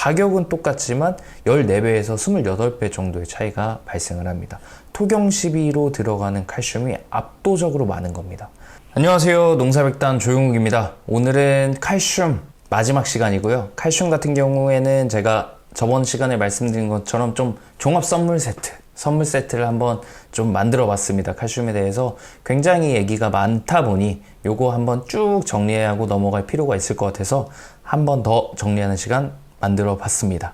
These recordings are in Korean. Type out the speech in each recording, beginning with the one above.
가격은 똑같지만 14배에서 28배 정도의 차이가 발생을 합니다. 토경12로 들어가는 칼슘이 압도적으로 많은 겁니다. 안녕하세요, 농사백단 조용욱입니다. 오늘은 칼슘 마지막 시간이고요. 칼슘 같은 경우에는 제가 저번 시간에 말씀드린 것처럼 좀 종합 선물 세트를 한번 좀 만들어 봤습니다. 칼슘에 대해서 굉장히 얘기가 많다 보니 요거 한번 쭉 정리하고 넘어갈 필요가 있을 것 같아서 한번 더 정리하는 시간 만들어 봤습니다.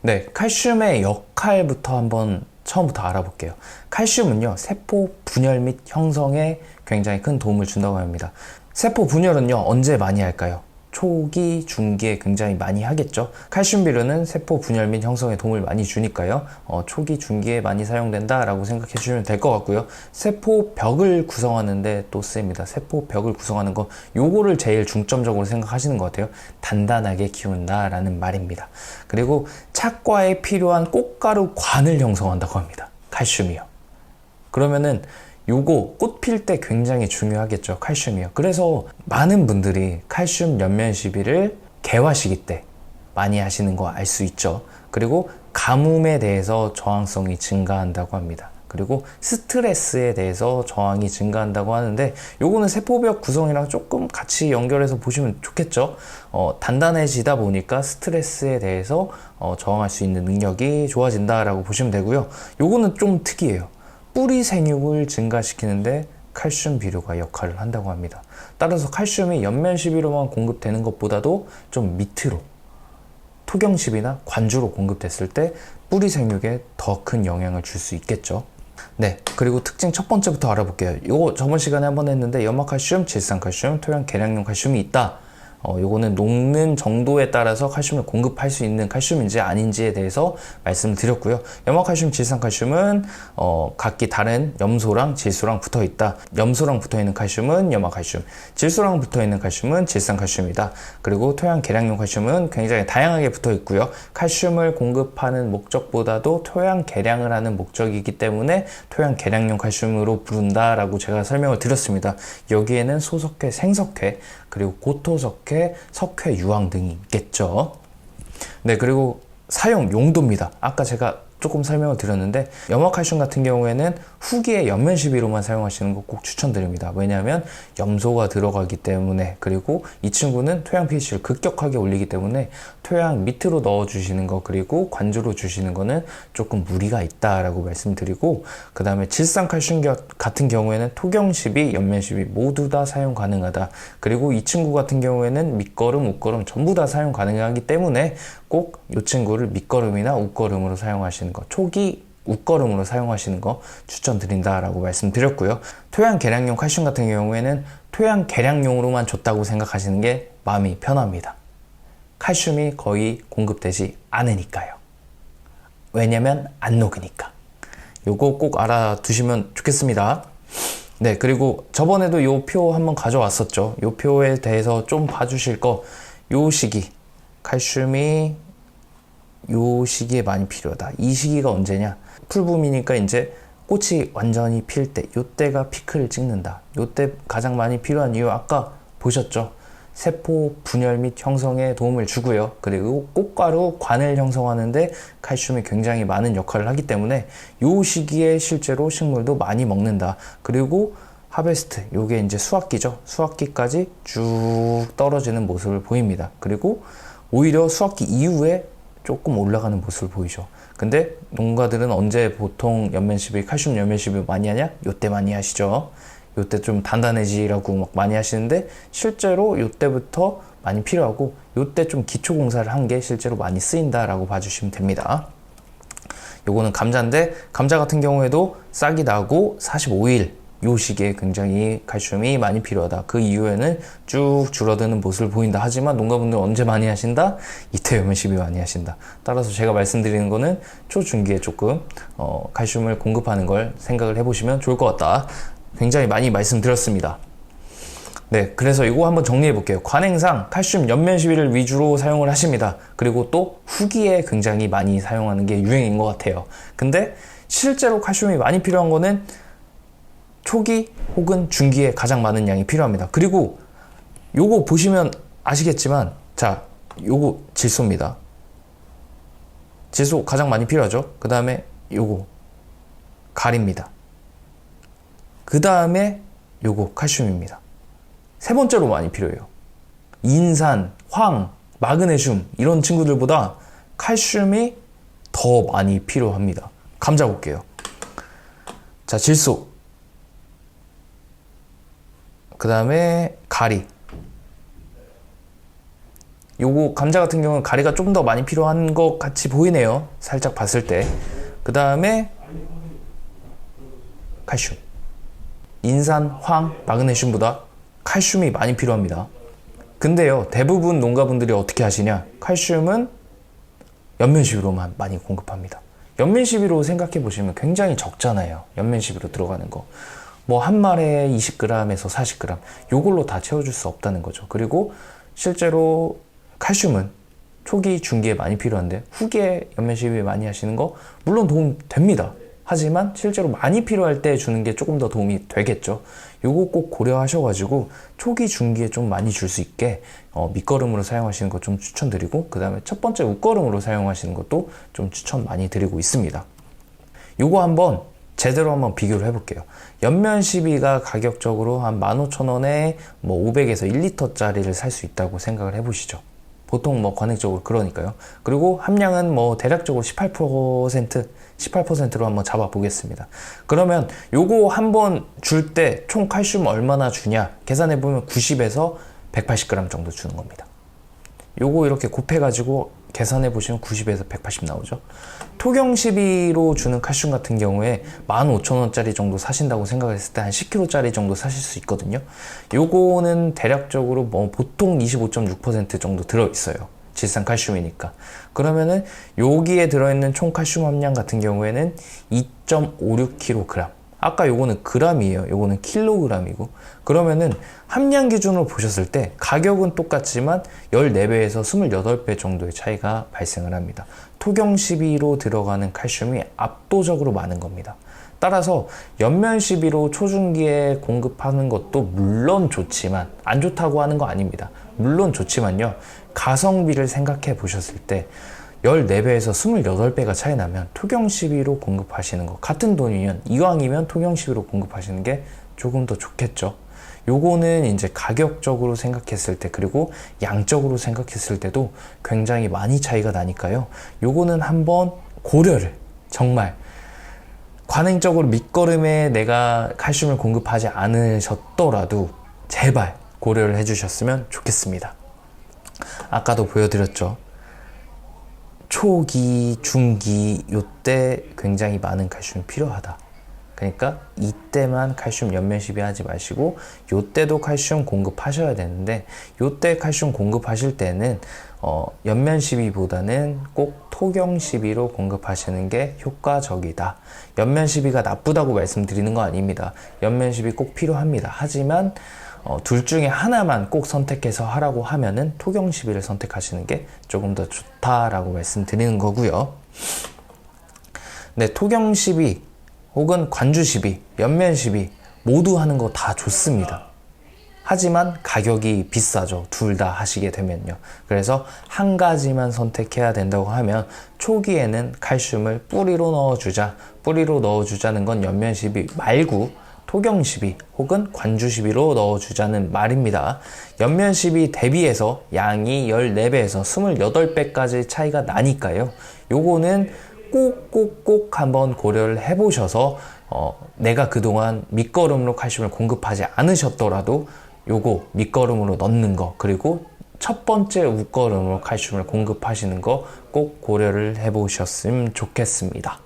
네, 칼슘의 역할부터 한번 처음부터 알아볼게요. 칼슘은요, 세포 분열 및 형성에 굉장히 큰 도움을 준다고 합니다. 세포 분열은요, 언제 많이 할까요? 초기, 중기에 굉장히 많이 하겠죠. 칼슘 비료는 세포 분열 및 형성에 도움을 많이 주니까요. 초기, 중기에 많이 사용된다라고 생각해 주시면 될 것 같고요. 세포 벽을 구성하는 데 또 쓰입니다. 세포 벽을 구성하는 거, 요거를 제일 중점적으로 생각하시는 것 같아요. 단단하게 키운다라는 말입니다. 그리고 착과에 필요한 꽃가루 관을 형성한다고 합니다. 칼슘이요. 그러면은 요거 꽃 필 때 굉장히 중요하겠죠. 칼슘이요. 그래서 많은 분들이 칼슘 연면시비를 개화시기 때 많이 하시는 거 알 수 있죠. 그리고 가뭄에 대해서 저항성이 증가한다고 합니다. 그리고 스트레스에 대해서 저항이 증가한다고 하는데, 요거는 세포벽 구성이랑 조금 같이 연결해서 보시면 좋겠죠. 단단해지다 보니까 스트레스에 대해서 저항할 수 있는 능력이 좋아진다라고 보시면 되고요. 요거는 좀 특이해요. 뿌리 생육을 증가시키는데 칼슘 비료가 역할을 한다고 합니다. 따라서 칼슘이 연면시비로만 공급되는 것보다도 좀 밑으로 토경시비나 관주로 공급됐을 때 뿌리 생육에 더 큰 영향을 줄 수 있겠죠. 네, 그리고 특징 첫 번째부터 알아볼게요. 요거 저번 시간에 한번 했는데, 염화칼슘, 질산칼슘, 토양 계량용 칼슘이 있다. 요거는 녹는 정도에 따라서 칼슘을 공급할 수 있는 칼슘인지 아닌지에 대해서 말씀을 드렸고요. 염화칼슘, 질산칼슘은 각기 다른 염소랑 질소랑 붙어 있다. 염소랑 붙어 있는 칼슘은 염화칼슘, 질소랑 붙어 있는 칼슘은 질산칼슘이다. 그리고 토양 계량용 칼슘은 굉장히 다양하게 붙어 있고요. 칼슘을 공급하는 목적보다도 토양 계량을 하는 목적이기 때문에 토양 계량용 칼슘으로 부른다라고 제가 설명을 드렸습니다. 여기에는 소석회, 생석회, 그리고 고토석회, 석회, 유황 등이 있겠죠. 네, 그리고 사용 용도입니다. 아까 제가 조금 설명을 드렸는데, 염화칼슘 같은 경우에는 후기에 연면시비로만 사용하시는 거 꼭 추천드립니다. 왜냐하면 염소가 들어가기 때문에, 그리고 이 친구는 토양 pH를 급격하게 올리기 때문에 토양 밑으로 넣어주시는 거, 그리고 관주로 주시는 거는 조금 무리가 있다라고 말씀드리고, 그 다음에 질산칼슘 같은 경우에는 토경시비, 연면시비 모두 다 사용 가능하다. 그리고 이 친구 같은 경우에는 밑거름, 웃거름 전부 다 사용 가능하기 때문에 꼭 이 친구를 밑거름이나 웃거름으로 사용하시는 거, 초기 웃거름으로 사용하시는 거 추천드린다라고 말씀드렸고요. 토양 계량용 칼슘 같은 경우에는 토양 계량용으로만 줬다고 생각하시는 게 마음이 편합니다. 칼슘이 거의 공급되지 않으니까요. 왜냐면 안 녹으니까. 요거 꼭 알아두시면 좋겠습니다. 네, 그리고 저번에도 요 표 한번 가져왔었죠. 요 표에 대해서 좀 봐주실 거, 요 시기 칼슘이 요 시기에 많이 필요하다. 이 시기가 언제냐? 풀봄이니까 이제 꽃이 완전히 필 때, 요때가 피크를 찍는다. 요때 가장 많이 필요한 이유 아까 보셨죠? 세포 분열 및 형성에 도움을 주고요. 그리고 꽃가루 관을 형성하는데 칼슘이 굉장히 많은 역할을 하기 때문에 요 시기에 실제로 식물도 많이 먹는다. 그리고 하베스트, 요게 이제 수확기죠. 수확기까지 쭉 떨어지는 모습을 보입니다. 그리고 오히려 수확기 이후에 조금 올라가는 모습을 보이죠. 근데 농가들은 언제 보통 연면시비, 칼슘 연면시비 많이 하냐? 요때 많이 하시죠. 요때 좀 단단해지라고 막 많이 하시는데, 실제로 요때부터 많이 필요하고, 요때 좀 기초 공사를 한 게 실제로 많이 쓰인다라고 봐주시면 됩니다. 요거는 감자인데, 감자 같은 경우에도 싹이 나고 45일 요 시기에 굉장히 칼슘이 많이 필요하다. 그 이후에는 쭉 줄어드는 모습을 보인다. 하지만 농가분들 언제 많이 하신다? 이때 연면시비 많이 하신다. 따라서 제가 말씀드리는 거는 초중기에 조금 칼슘을 공급하는 걸 생각을 해보시면 좋을 것 같다. 굉장히 많이 말씀드렸습니다. 네, 그래서 이거 한번 정리해 볼게요. 관행상 칼슘 연면시비를 위주로 사용을 하십니다. 그리고 또 후기에 굉장히 많이 사용하는 게 유행인 것 같아요. 근데 실제로 칼슘이 많이 필요한 거는 초기 혹은 중기에 가장 많은 양이 필요합니다. 그리고 요거 보시면 아시겠지만, 자, 요거 질소입니다. 질소 가장 많이 필요하죠. 그 다음에 요거 가리입니다. 그 다음에 요거 칼슘입니다. 세 번째로 많이 필요해요. 인산, 황, 마그네슘 이런 친구들보다 칼슘이 더 많이 필요합니다. 감자 볼게요. 자, 질소, 그 다음에 가리. 요거 감자 같은 경우는 가리가 좀 더 많이 필요한 것 같이 보이네요. 살짝 봤을 때. 그 다음에 칼슘. 인산, 황, 마그네슘보다 칼슘이 많이 필요합니다. 근데요, 대부분 농가분들이 어떻게 하시냐? 칼슘은 연면시비로만 많이 공급합니다. 연면시비로 생각해 보시면 굉장히 적잖아요. 연면시비로 들어가는 거. 뭐 한 말에 20g에서 40g 요걸로 다 채워줄 수 없다는 거죠. 그리고 실제로 칼슘은 초기, 중기에 많이 필요한데 후기에 연면시비 많이 하시는 거 물론 도움 됩니다. 하지만 실제로 많이 필요할 때 주는 게 조금 더 도움이 되겠죠. 요거 꼭 고려하셔가지고 초기, 중기에 좀 많이 줄 수 있게 밑거름으로 사용하시는 거 좀 추천드리고, 그 다음에 첫 번째 웃거름으로 사용하시는 것도 좀 추천 많이 드리고 있습니다. 요거 한번 제대로 한번 비교를 해볼게요. 연면시비가 가격적으로 한 15,000원에 뭐 500에서 1리터짜리를 살 수 있다고 생각을 해보시죠. 보통 뭐 관행적으로 그러니까요. 그리고 함량은 뭐 대략적으로 18%로 한번 잡아보겠습니다. 그러면 요거 한번 줄 때 총 칼슘 얼마나 주냐 계산해보면 90에서 180g 정도 주는 겁니다. 요거 이렇게 곱해가지고 계산해보시면 90에서 180 나오죠. 토경12로 주는 칼슘 같은 경우에 15,000원짜리 정도 사신다고 생각했을 때 한 10kg짜리 정도 사실 수 있거든요. 요거는 대략적으로 뭐 보통 25.6% 정도 들어있어요. 질산 칼슘이니까. 그러면은 여기에 들어있는 총 칼슘 함량 같은 경우에는 2.56kg. 아까 요거는 g이에요. 요거는 킬로그램이고. 그러면은 함량 기준으로 보셨을 때 가격은 똑같지만 14배에서 28배 정도의 차이가 발생을 합니다. 토경12로 들어가는 칼슘이 압도적으로 많은 겁니다. 따라서 연면12로 초중기에 공급하는 것도 물론 좋지만, 안 좋다고 하는 거 아닙니다. 물론 좋지만요, 가성비를 생각해 보셨을 때 14배에서 28배가 차이 나면 토경12로 공급하시는 거, 같은 돈이면 이왕이면 토경12로 공급하시는 게 조금 더 좋겠죠. 요거는 이제 가격적으로 생각했을 때, 그리고 양적으로 생각했을 때도 굉장히 많이 차이가 나니까요. 요거는 한번 고려를, 정말 관행적으로 밑거름에 내가 칼슘을 공급하지 않으셨더라도 제발 고려를 해주셨으면 좋겠습니다. 아까도 보여드렸죠. 초기, 중기 요때 굉장히 많은 칼슘이 필요하다. 그러니까 이때만 칼슘 연면시비 하지 마시고 요때도 칼슘 공급하셔야 되는데, 요때 칼슘 공급하실 때는 연면시비보다는 꼭 토경시비로 공급하시는 게 효과적이다. 연면시비가 나쁘다고 말씀드리는 거 아닙니다. 연면시비 꼭 필요합니다. 하지만 둘 중에 하나만 꼭 선택해서 하라고 하면은 토경12를 선택하시는 게 조금 더 좋다라고 말씀드리는 거고요. 네, 토경12 혹은 관주12, 연면12 모두 하는 거 다 좋습니다. 하지만 가격이 비싸죠. 둘 다 하시게 되면요. 그래서 한 가지만 선택해야 된다고 하면 초기에는 칼슘을 뿌리로 넣어주자. 뿌리로 넣어주자는 건 연면12 말고 토경12 혹은 관주12로 넣어주자는 말입니다. 연면12 대비해서 양이 14배에서 28배까지 차이가 나니까요. 요거는 꼭 한번 고려를 해보셔서 내가 그동안 밑거름으로 칼슘을 공급하지 않으셨더라도 요거 밑거름으로 넣는 거, 그리고 첫 번째 웃거름으로 칼슘을 공급하시는 거 꼭 고려를 해보셨으면 좋겠습니다.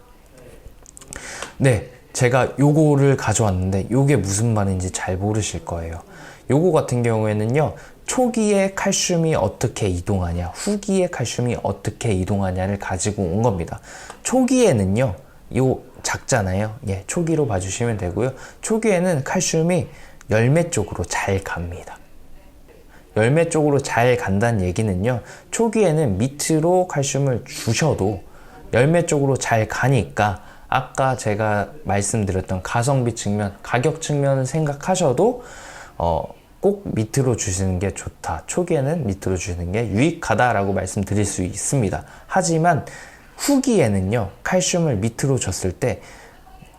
네, 제가 요거를 가져왔는데 요게 무슨 말인지 잘 모르실 거예요. 요거 같은 경우에는요, 초기에 칼슘이 어떻게 이동하냐, 후기에 칼슘이 어떻게 이동하냐를 가지고 온 겁니다. 초기에는요, 요 작잖아요. 예, 초기로 봐주시면 되고요. 초기에는 칼슘이 열매 쪽으로 잘 갑니다. 열매 쪽으로 잘 간다는 얘기는요, 초기에는 밑으로 칼슘을 주셔도 열매 쪽으로 잘 가니까 아까 제가 말씀드렸던 가성비 측면, 가격 측면을 생각하셔도 꼭 밑으로 주시는 게 좋다. 초기에는 밑으로 주시는 게 유익하다라고 말씀드릴 수 있습니다. 하지만 후기에는요, 칼슘을 밑으로 줬을 때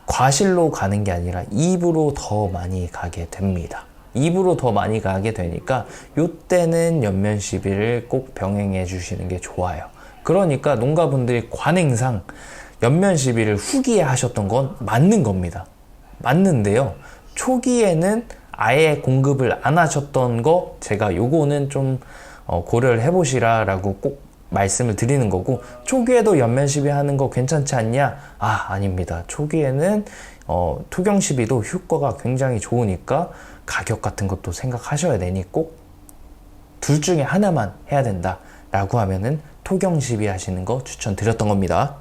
과실로 가는 게 아니라 입으로 더 많이 가게 됩니다. 입으로 더 많이 가게 되니까 요때는 연면 시비를 꼭 병행해 주시는 게 좋아요. 그러니까 농가분들이 관행상 연면 시비를 후기에 하셨던 건 맞는 겁니다. 맞는데요, 초기에는 아예 공급을 안 하셨던 거 제가 요거는 좀 고려를 해보시라 라고 꼭 말씀을 드리는 거고, 초기에도 연면 시비 하는 거 괜찮지 않냐? 아닙니다. 초기에는 토경 시비도 효과가 굉장히 좋으니까 가격 같은 것도 생각하셔야 되니 꼭 둘 중에 하나만 해야 된다 라고 하면은 토경 시비 하시는 거 추천드렸던 겁니다.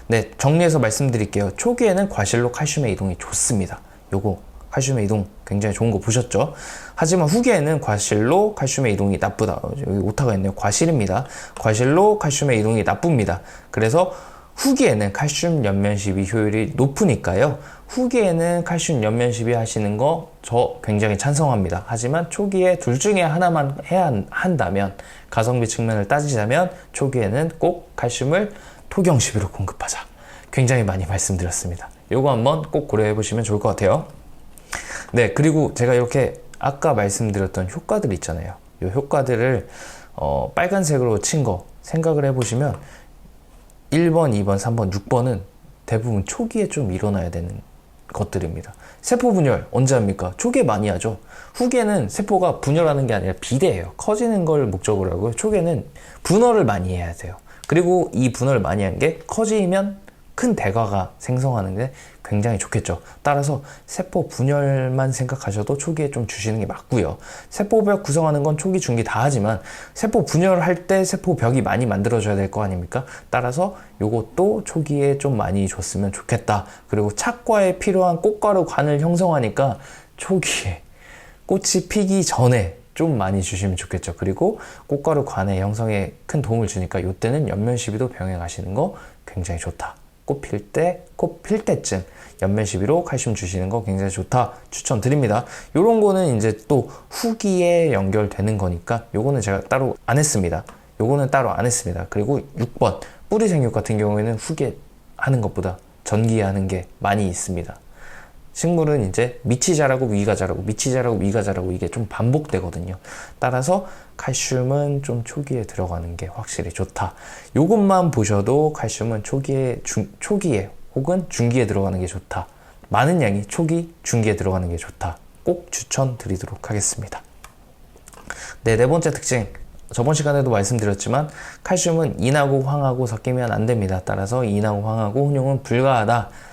네, 정리해서 말씀드릴게요. 초기에는 과실로 칼슘의 이동이 좋습니다. 요거 칼슘의 이동 굉장히 좋은 거 보셨죠? 하지만 후기에는 과실로 칼슘의 이동이 나쁘다. 여기 오타가 있네요. 과실입니다. 과실로 칼슘의 이동이 나쁩니다. 그래서 후기에는 칼슘 연면 시비 효율이 높으니까요, 후기에는 칼슘 연면 시비 하시는 거 저 굉장히 찬성합니다. 하지만 초기에 둘 중에 하나만 해야 한다면, 가성비 측면을 따지자면 초기에는 꼭 칼슘을 토경 시비로 공급하자. 굉장히 많이 말씀드렸습니다. 요거 한번 꼭 고려해 보시면 좋을 것 같아요. 네, 그리고 제가 이렇게 아까 말씀드렸던 효과들 있잖아요. 이 효과들을 빨간색으로 친 거 생각을 해보시면 1번, 2번, 3번, 6번은 대부분 초기에 좀 일어나야 되는 것들입니다. 세포 분열 언제 합니까? 초기에 많이 하죠. 후기에는 세포가 분열하는 게 아니라 비대해요. 커지는 걸 목적으로 하고요. 초기에는 분할을 많이 해야 돼요. 그리고 이 분할을 많이 한 게 커지면 큰 대가가 생성하는데 굉장히 좋겠죠. 따라서 세포 분열만 생각하셔도 초기에 좀 주시는 게 맞고요. 세포벽 구성하는 건 초기, 중기 다 하지만 세포 분열할 때 세포벽이 많이 만들어져야 될 거 아닙니까? 따라서 요것도 초기에 좀 많이 줬으면 좋겠다. 그리고 착과에 필요한 꽃가루 관을 형성하니까 초기에 꽃이 피기 전에 좀 많이 주시면 좋겠죠. 그리고 꽃가루 관의 형성에 큰 도움을 주니까 이때는 연면 시비도 병행하시는 거 굉장히 좋다. 꽃 필 때쯤 연면 시비로 칼슘 주시는 거 굉장히 좋다 추천드립니다. 요런 거는 이제 또 후기에 연결되는 거니까 요거는 제가 따로 안 했습니다. 그리고 6번 뿌리 생육 같은 경우에는 후기에 하는 것보다 전기에 하는 게 많이 있습니다. 식물은 이제 밑이 자라고 위가 자라고 밑이 자라고 위가 자라고 이게 좀 반복되거든요. 따라서 칼슘은 좀 초기에 들어가는 게 확실히 좋다. 요것만 보셔도 칼슘은 초기에 혹은 중기에 들어가는 게 좋다. 많은 양이 초기, 중기에 들어가는 게 좋다. 꼭 추천드리도록 하겠습니다. 네, 네 번째 특징. 저번 시간에도 말씀드렸지만 칼슘은 인하고 황하고 섞이면 안 됩니다. 따라서 인하고 황하고 혼용은 불가하다